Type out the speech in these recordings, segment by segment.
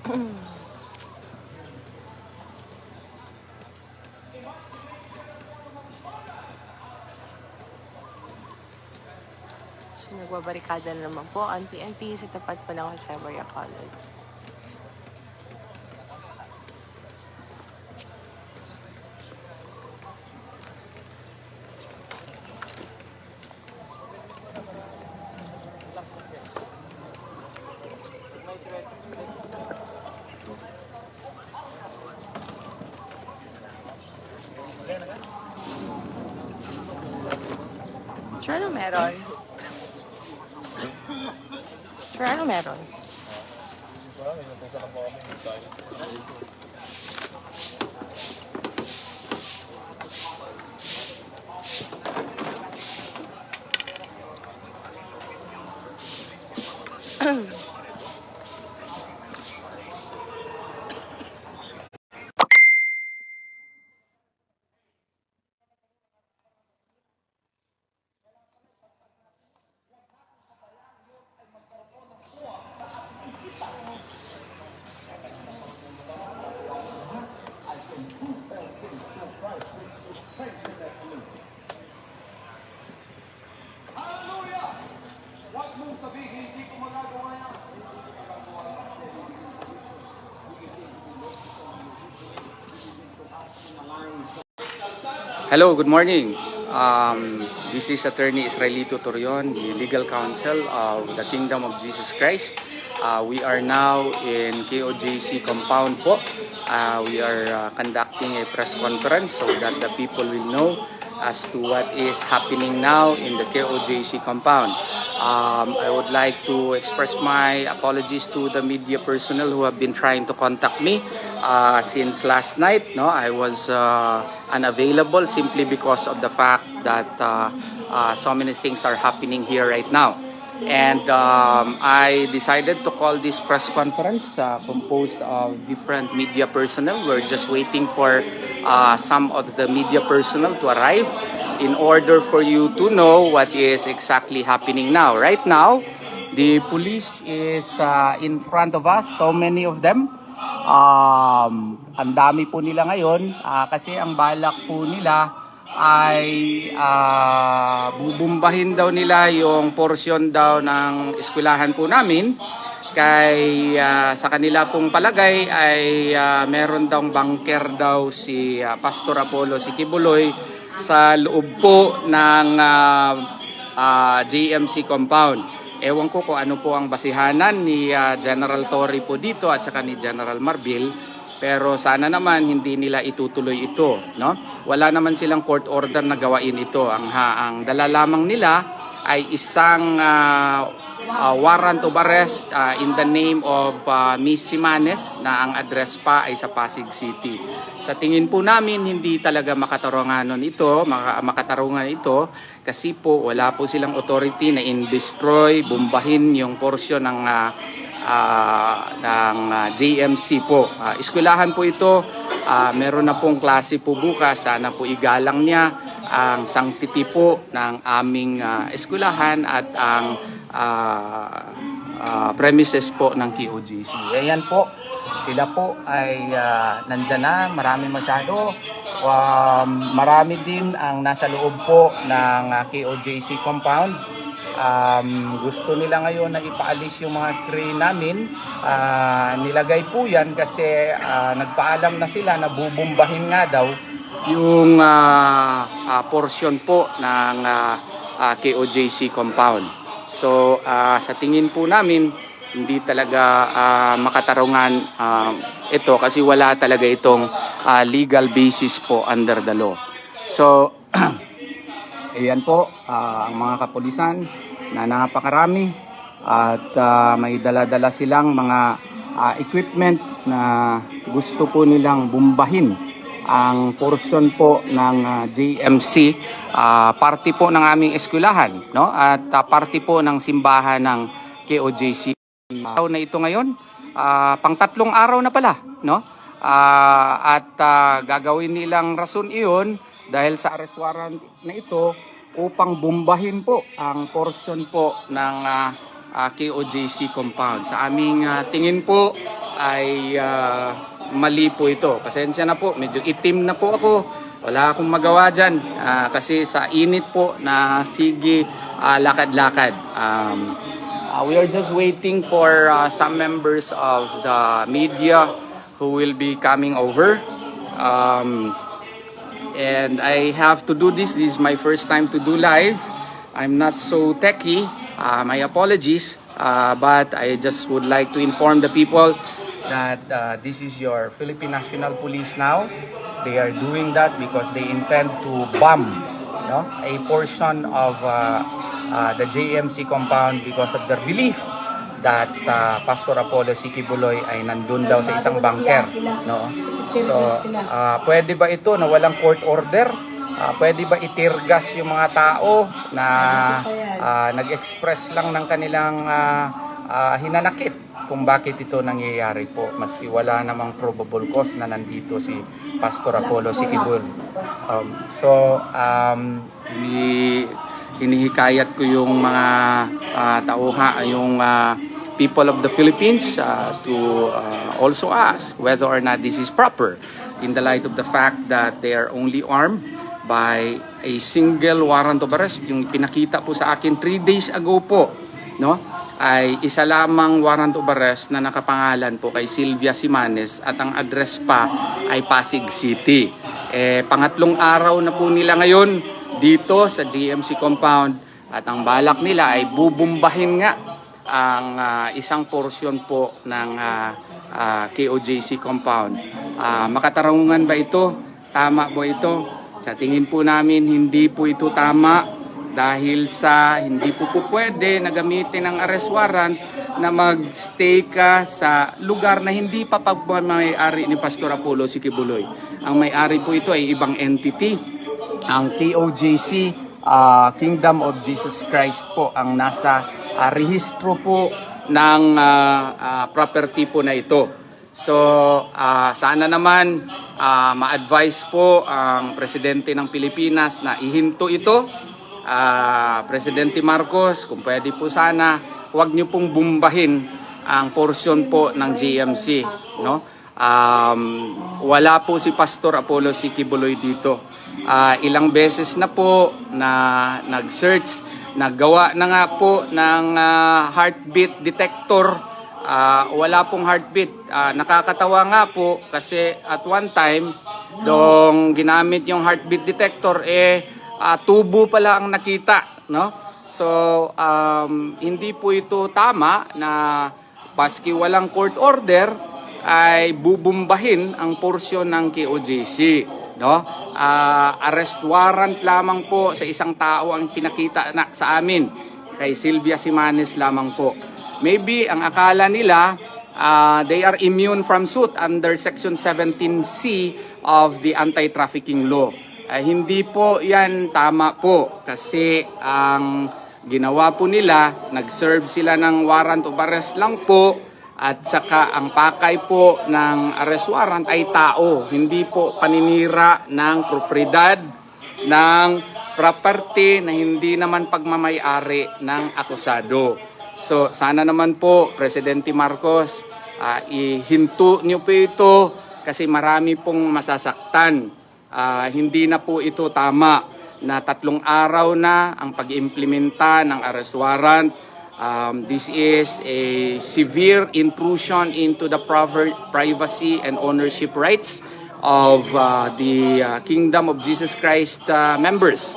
So, nagbabarikada na naman po ang PNP sa tapat pa ng Jose Maria College. Sure, ano meron? Sure, ano meron? Hello, good morning. This is Attorney Israelito Torion, the legal counsel of the Kingdom of Jesus Christ. We are now in KOJC compound po. We are conducting a press conference so that the people will know as to what is happening now in the KOJC compound. I would like to express my apologies to the media personnel who have been trying to contact me since last night. No, I was unavailable simply because of the fact that so many things are happening here right now. And I decided to call this press conference composed of different media personnel. We're just waiting for some of the media personnel to arrive in order for you to know what is exactly happening now. Right now, the police is in front of us, so many of them. Ang dami po nila ngayon kasi ang balak po nila ay bubumbahin daw nila yung portion daw ng eskwelahan po namin. Kay sa kanila pong palagay ay meron daw bunker daw si Pastor Apollo Sikibuloy sa loob po ng JMC compound. Ewan ko kung ano po ang basihanan ni General Torre po dito at saka ni General Marbil, pero sana naman hindi nila itutuloy ito, no? Wala naman silang court order na gawain ito. Ang dala lamang nila ay isang warrant of arrest in the name of Miss Simanes na ang address pa ay sa Pasig City. Sa tingin po namin hindi talaga makatarungan ito kasi po wala po silang authority na in-destroy, bombahin yung porsyon ng JMC po. Eskwelahan po ito, meron na pong klase po bukas. Sana po igalang niya ang sanctity po ng aming eskwelahan at ang premises po ng KOJC. Ayan po, sila po ay nandyan na, marami masyado. Marami din ang nasa loob po ng KOJC compound. Gusto nila ngayon na ipaalis yung mga crane namin. Nilagay po yan kasi nagpaalam na sila na bubumbahin nga daw yung portion po ng KOJC compound. So sa tingin po namin hindi talaga makatarungan ito kasi wala talaga itong legal basis po under the law. So ayan po ang mga kapulisan na napakarami at may dala-dala silang mga equipment na gusto po nilang bombahin ang portion po ng JMC, party po ng aming eskwelahan, no? At party po ng simbahan ng KOJC. Araw na ito ngayon, pang-tatlong araw na pala, no? At gagawin nilang rason iyon dahil sa arrest warrant na ito upang bombahin po ang portion po ng KOJC compound. Sa aming tingin po, ay mali po ito. Pasensya na po, medyo itim na po ako. Wala akong magawa dyan kasi sa init po na sige lakad-lakad. We are just waiting for some members of the media who will be coming over. And I have to do this. This is my first time to do live. I'm not so techy. My apologies. But I just would like to inform the people that this is your Philippine National Police now. They are doing that because they intend to bomb a portion of the JMC compound because of their belief that Pastor Apollo C. Quiboloy ay nandun daw sa isang bunker. No? So, pwede ba ito na walang court order? Pwede ba itirgas yung mga tao na nag-express lang ng kanilang hinanakit kung bakit ito nangyayari po, maski wala namang probable cause na nandito si Pastor Apollo C. Quiboloy. Hinihikayat ko yung mga yung people of the Philippines to also ask whether or not this is proper in the light of the fact that they are only armed by a single warrant of arrest. Yung pinakita po sa akin 3 days ago po, no, ay isa lamang warrant of arrest na nakapangalan po kay Sylvia Simanes at ang address pa ay Pasig City. Pangatlong araw na po nila ngayon dito sa GMC compound at ang balak nila ay bubumbahin nga ang isang portion po ng KOJC compound. Makatarungan ba ito? Tama po ito? Sa tingin po namin hindi po ito tama dahil sa hindi po pwede na gamitin ang arrest warrant na magstay ka sa lugar na hindi pa pagmamayari ni Pastor Apollo C. Quiboloy. Ang may-ari po ito ay ibang entity. Ang KOJC, Kingdom of Jesus Christ po ang nasa rehistro po ng property po na ito. So sana naman ma-advise po ang Presidente ng Pilipinas na ihinto ito. Presidente Marcos, kung pwede po sana, huwag niyo pong bumbahin ang portion po ng GMC, no? Wala po si Pastor Apollo C. Quiboloy dito. Ilang beses na po na nag-search, naggawa na nga po ng heartbeat detector. Wala pong heartbeat. Nakakatawa nga po kasi at one time, dong ginamit yung heartbeat detector, tubo pala ang nakita, no? So, hindi po ito tama na paski walang court order ay bubumbahin ang porsyon ng KOJC, no? Arrest warrant lamang po sa isang tao ang pinakita na sa amin, kay Sylvia Simanes lamang po. Maybe ang akala nila they are immune from suit under section 17C of the anti-trafficking law. Hindi po yan tama po kasi ang ginawa po nila, nag-serve sila ng warrant of arrest lang po at saka ang pakay po ng arrest warrant ay tao, hindi po paninira ng propriedad ng property na hindi naman pagmamayari ng akusado. So sana naman po Presidente Marcos, ihinto niyo po ito kasi marami pong masasaktan. Hindi na po ito tama na 3 araw na ang pag-implementa ng arrest warrant. This is a severe intrusion into the privacy and ownership rights of the Kingdom of Jesus Christ members.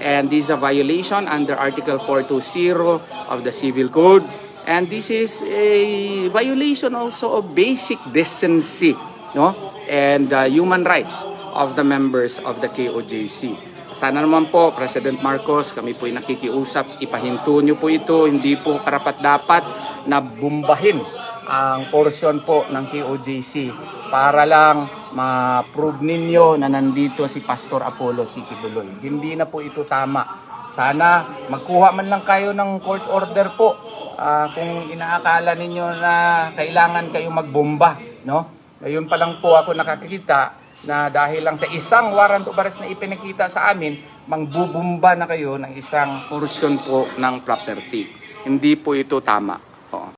And this is a violation under Article 420 of the Civil Code. And this is a violation also of basic decency, no? And human rights of the members of the KOJC. Sana naman po, President Marcos, kami po ay nakikiusap, ipahinto nyo po ito, hindi po karapat-dapat na bumbahin ang portion po ng KOJC para lang ma-prove ninyo na nandito si Pastor Apollo C. Quiboloy. Hindi na po ito tama. Sana magkuha man lang kayo ng court order po kung inaakala ninyo na kailangan kayo magbomba, no? Ngayon pa lang po ako nakakita na dahil lang sa isang warrant of arrest na ipinakita sa amin, mangbubumba na kayo ng isang portion po ng property. Hindi po ito tama.